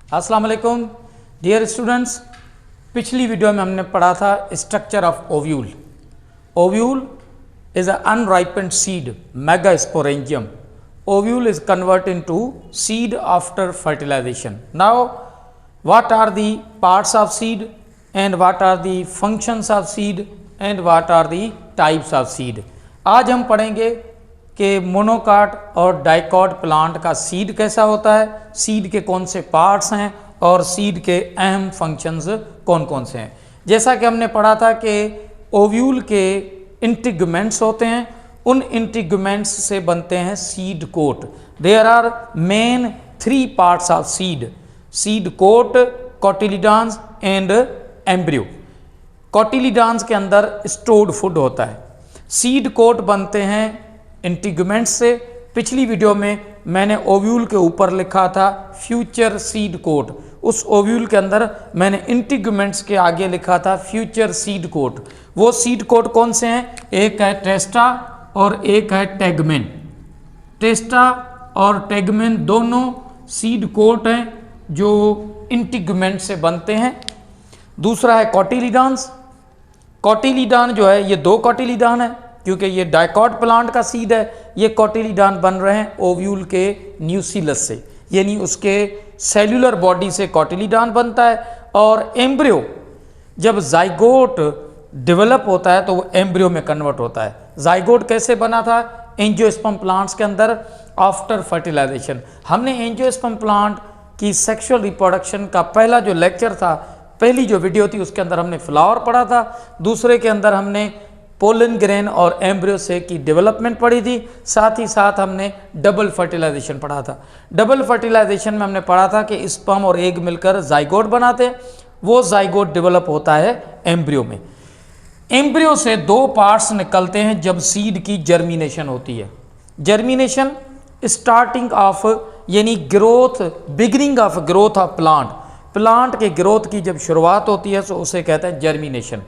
अस्सलाम वालेकुम dear students. पिछली वीडियो में हमने पढ़ा था structure of ovule. Ovule is an unripened seed, megasporangium. Ovule is converted into seed after fertilization. Now, what are the parts of seed and what are the functions of seed and what are the types of seed? आज हम पढ़ेंगे कि monocot और dicot plant का seed कैसा होता है, seed के कौन से पार्ट्स हैं और सीड के अहम फंक्शंस कौन कौन से हैं। जैसा कि हमने पढ़ा था कि ओव्यूल के इंटीगमेंट्स होते हैं, उन इंटीगमेंट्स से बनते हैं seed coat. There are main 3 parts of seed: seed coat, cotyledons and embryo. Cotyledons के अंदर स्टोर्ड फूड होता है। सीड कोट बनते हैं इंटीगमेंट्स से। पिछली वीडियो में मैंने ओव्यूल के ऊपर लिखा था फ्यूचर सीड कोट, उस ओव्यूल के अंदर मैंने इंटीगमेंट्स के आगे लिखा था फ्यूचर सीड कोट। वो सीड कोट कौन से हैं? एक है टेस्टा और एक है टेगमेन। टेस्टा और टेगमेन दोनों सीड कोट हैं जो इंटीगमेंट से बनते हैं। दूसरा है कोटिलिडॉन्स। कोटिलिडॉन जो है, ये 2 कोटिलिडॉन है क्योंकि ये डाइकॉट प्लांट का सीड है। ये कोटिलिडॉन बन रहे हैं ओव्यूल के न्यूसिलस से, यानी उसके सेल्यूलर बॉडी से कोटिलिडॉन बनता है। और एम्ब्रियो जब जाइगोट डेवलप होता है तो वो एम्ब्रियो में कन्वर्ट होता है। जाइगोट कैसे बना था? एंजियोस्पर्म प्लांट्स के अंदर आफ्टर फर्टिलाइजेशन। हमने एंजियोस्पर्म प्लांट की सेक्सुअल रिप्रोडक्शन का पहला जो लेक्चर था, पहली जो वीडियो थी, उसके अंदर हमने फ्लावर पढ़ा था। दूसरे के अंदर हमने पोलन ग्रेन और एम्ब्रियो से की डेवलपमेंट पढ़ी थी। साथ ही साथ हमने डबल फर्टिलाइजेशन पढ़ा था। डबल फर्टिलाइजेशन में हमने पढ़ा था कि स्पर्म और एग मिलकर जाइगोट बनाते हैं। वो जाइगोट डेवलप होता है एम्ब्रियो में। एम्ब्रियो से 2 पार्ट्स निकलते हैं जब सीड की जर्मिनेशन होती है। जर्मिनेशन स्टार्टिंग ऑफ, यानी growth, beginning of growth of plant. Plant के ग्रोथ की जब शुरुआत होती है तो उसे कहते हैं जर्मिनेशन।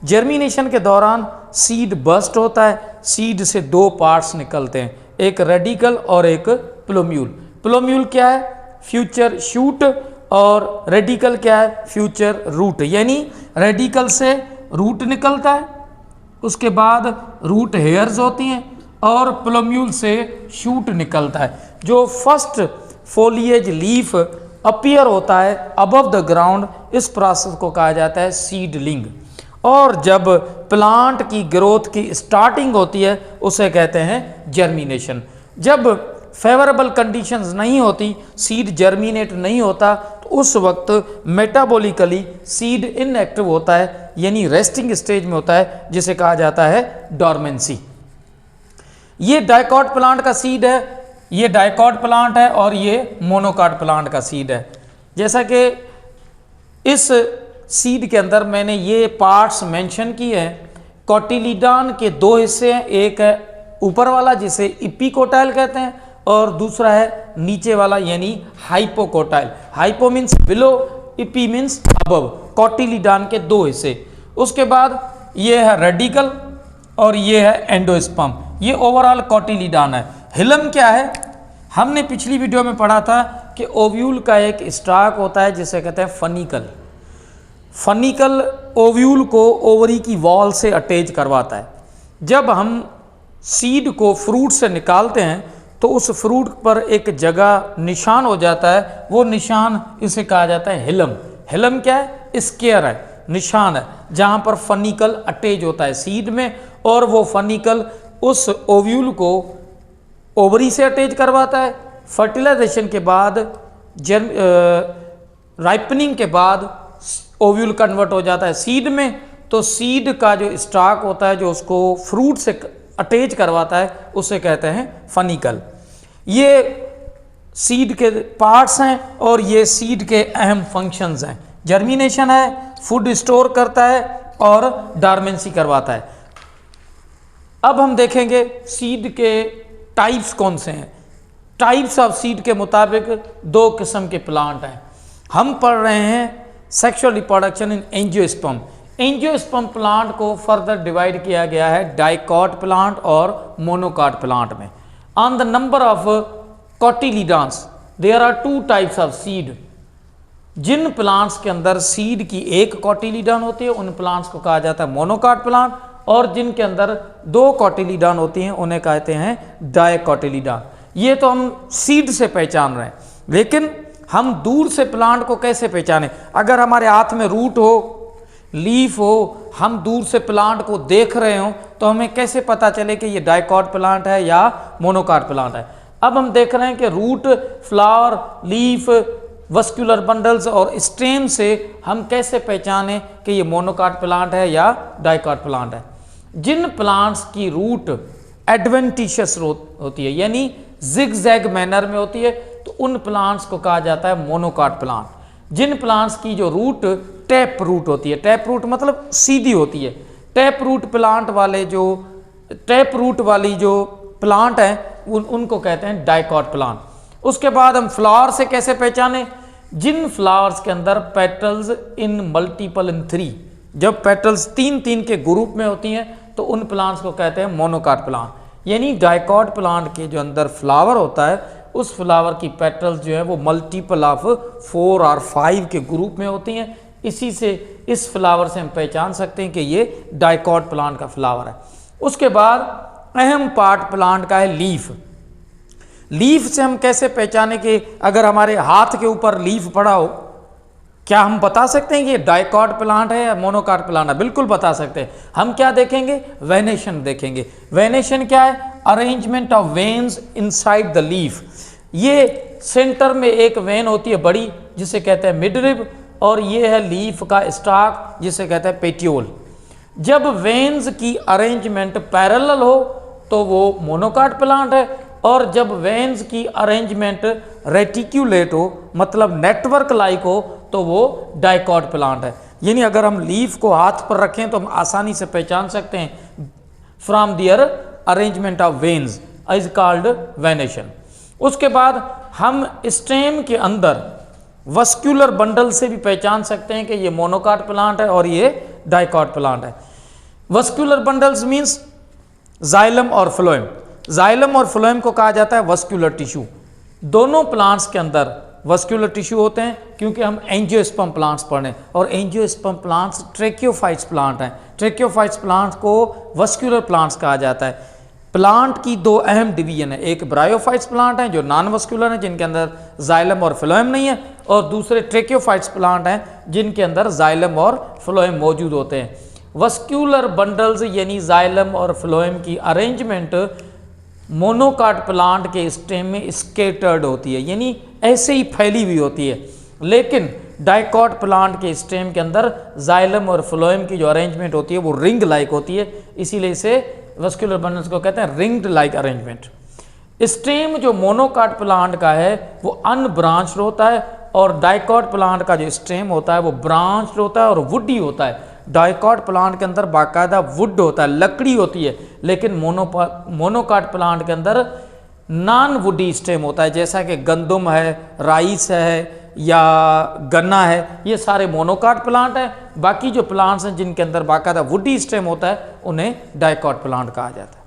जर्मिनेशन के दौरान सीड बस्ट होता है। सीड से 2 पार्ट्स निकलते हैं, एक रेडिकल और एक प्लोम्यूल। प्लोम्यूल क्या है? Future shoot. और रेडिकल क्या है? Future root. यानी रेडिकल से रूट निकलता है, उसके बाद रूट हेयर्स होती हैं और प्लोम्यूल से शूट निकलता है। जो फर्स्ट फोलिएज लीफ अपीयर होता है अबव द ग्राउंड, इस प्रोसेस को कहा जाता है सीडलिंग। और जब प्लांट की ग्रोथ की स्टार्टिंग होती है उसे कहते हैं जर्मिनेशन। जब फेवरेबल कंडीशंस नहीं होती, सीड जर्मिनेट नहीं होता, तो उस वक्त मेटाबॉलिकली सीड इनएक्टिव होता है, यानी रेस्टिंग स्टेज में होता है, जिसे कहा जाता है डॉर्मेंसी। ये डाइकॉट प्लांट का सीड है, ये डाइकॉट प्लांट है और ये मोनोकाट प्लांट का सीड है। जैसा कि इस सीड के अंदर मैंने ये पार्ट्स मेंशन किए हैं। कोटिलिडॉन के 2 हिस्से हैं, एक है ऊपर वाला जिसे इपिकोटाइल कहते हैं और दूसरा है नीचे वाला यानी hypocotyl. Hypo means below, epi means above. Cotyledon के 2 हिस्से। उसके बाद ये है रेडिकल और ये है एंडोस्पर्म। ये ओवरऑल कोटिलिडॉन है। हिलम क्या है? हमने पिछली वीडियो में पढ़ा था कि ओव्यूल का एक स्टॉक होता है जिसे कहते हैं फनिकल। फनिकल ओव्यूल को ओवरी की वॉल से अटैच करवाता है। जब हम सीड को फ्रूट से निकालते हैं तो उस फ्रूट पर एक जगह निशान हो जाता है, वो निशान इसे कहा जाता है हिलम। हिलम क्या है? स्केयर है, निशान है, जहाँ पर फनिकल अटैच होता है सीड में, और वो फनिकल उस ओव्यूल को ओवरी से अटैच करवाता है। फर्टिलाइजेशन के बाद, राइपनिंग के बाद ओव्यूल कन्वर्ट हो जाता है सीड में। तो सीड का जो स्टॉक होता है जो उसको फ्रूट से अटैच करवाता है उसे कहते हैं फनिकल। ये सीड के पार्ट्स हैं और ये सीड के अहम फंक्शंस हैं। जर्मिनेशन है, फूड स्टोर करता है और डॉर्मेंसी करवाता है। अब हम देखेंगे सीड के टाइप्स कौन से हैं। टाइप्स ऑफ सीड के मुताबिक 2 किस्म के प्लांट हैं। हम पढ़ रहे हैं sexual reproduction in angiosperm. Angiosperm plant को फर्दर डिवाइड किया गया है डाइकॉट प्लांट और मोनोकाट प्लांट में। On the number of cotyledons there are 2 types of seed. जिन प्लांट्स के अंदर सीड की एक कोटिलीडॉन होती है उन प्लांट्स को कहा जाता है मोनोकाट प्लांट, और जिनके अंदर 2 कोटिलीडॉन होती हैं उन्हें कहते हैं डायकोटिलीडॉन। ये तो हम सीड से पहचान रहे हैं, लेकिन हम दूर से प्लांट को कैसे पहचानें? अगर हमारे हाथ में रूट हो, लीफ हो, हम दूर से प्लांट को देख रहे हो, तो हमें कैसे पता चले कि ये डाइकॉट प्लांट है या मोनोकाट प्लांट है? अब हम देख रहे हैं कि root, flower, leaf, vascular bundles और स्टेम से हम कैसे पहचानें कि ये मोनोकाट प्लांट है या डाइकॉट प्लांट है? जिन प्लांट्स की रूट एडवेंटिशियस होती है, यानी जिग-जैग मैनर में होती है, तो उन प्लांट्स को कहा जाता है मोनोकाट प्लांट। जिन प्लांट्स की जो रूट टैप रूट होती है, टैप रूट मतलब सीधी होती है, टैप रूट वाली जो प्लांट है उनको कहते हैं डाइकॉट प्लांट। उसके बाद हम फ्लावर से कैसे पहचाने? जिन फ्लावर्स के अंदर पेटल्स इन मल्टीपल इन 3, जब पेटल्स 3-3 के ग्रुप में होती हैं तो उन प्लांट्स को कहते हैं मोनोकाट प्लांट। यानी डाइकॉट प्लांट के जो अंदर फ्लावर होता है उस फ्लावर की पेटल्स जो है वो मल्टीपल ऑफ 4 और 5 के ग्रुप में होती हैं। इसी से इस फ्लावर से हम पहचान सकते हैं कि ये डाइकॉट प्लांट का फ्लावर है। उसके बाद अहम पार्ट प्लांट का है लीफ। लीफ से हम कैसे पहचाने कि अगर हमारे हाथ के ऊपर लीफ पड़ा हो, क्या हम बता सकते हैं कि ये डाइकॉट प्लांट है या मोनोकाट प्लांट है? बिल्कुल बता सकते हैं। हम क्या देखेंगे? वेनेशन देखेंगे। वेनेशन क्या है? Arrangement of veins inside the leaf. ये सेंटर में एक वेन होती है बड़ी, जिसे कहते हैं मिडरिब, और ये है लीफ का स्टॉक, जिसे कहते हैं पेटियोल। जब वेन्स की अरेंजमेंट पैरेलल हो तो वो मोनोकाट प्लांट है, और जब वेन्स की अरेंजमेंट रेटिक्यूलेट हो, मतलब नेटवर्क लाइक हो, तो वो डाइकॉट प्लांट है। यानी अगर हम लीफ को हाथ पर रखें तो हम आसानी से पहचान सकते हैं from their arrangement of veins is called venation. उसके बाद हम स्टेम के अंदर वस्कुलर बंडल से भी पहचान सकते हैं कि ये मोनोकाट प्लांट है और ये डाइकॉट प्लांट है। वस्कुलर बंडल्स मीन्स जाइलम और फ्लोएम। जाइलम और फ्लोएम को कहा जाता है वस्कुलर टिश्यू। दोनों प्लांट्स के अंदर वस्कुलर टिश्यू होते हैं, क्योंकि हम एंजियोस्पर्म प्लांट्स पढ़ें, और एंजियोस्पर्म प्लांट्स ट्रेकियोफाइट्स प्लांट हैं। ट्रेकियोफाइट्स प्लांट्स को वस्कुलर प्लांट्स कहा जाता है। प्लांट की 2 अहम डिवीजन है, एक ब्रायोफाइट्स प्लांट हैं जो नॉन वस्कुलर हैं, जिनके अंदर जाइलम और फ्लोएम नहीं है, और दूसरे ट्रेकियोफाइट्स प्लांट हैं जिनके अंदर जाइलम और फ्लोएम मौजूद होते हैं। वस्कुलर बंडल्स यानी जाइलम और फ्लोएम की अरेंजमेंट मोनोकाट प्लांट के स्टेम में स्केटर्ड होती है, यानी ऐसे ही फैली हुई होती है। लेकिन डाइकॉट प्लांट के स्टेम के अंदर जाइलम और फ्लोएम की जो अरेंजमेंट होती है वो रिंग लाइक होती है, इसीलिए इसे वस्कुलर बंडल्स को कहते हैं रिंग्ड लाइक अरेंजमेंट। स्टेम जो मोनोकाट प्लांट का है वो अनब्रांच्ड होता है, और डाइकॉट प्लांट का जो स्टेम होता है वो ब्रांच्ड होता है और वुडी होता है। डाइकॉट प्लांट के अंदर बाकायदा वुड होता है, लकड़ी होती है, लेकिन मोनोकाट प्लांट के अंदर नॉन वुडी स्टेम होता है, जैसा कि गंदम है, राइस है या गन्ना है, ये सारे मोनोकाट प्लांट हैं। बाकी जो प्लांट्स हैं जिनके अंदर बाकायदा वुडी स्टेम होता है उन्हें डाइकॉट प्लांट कहा जाता है।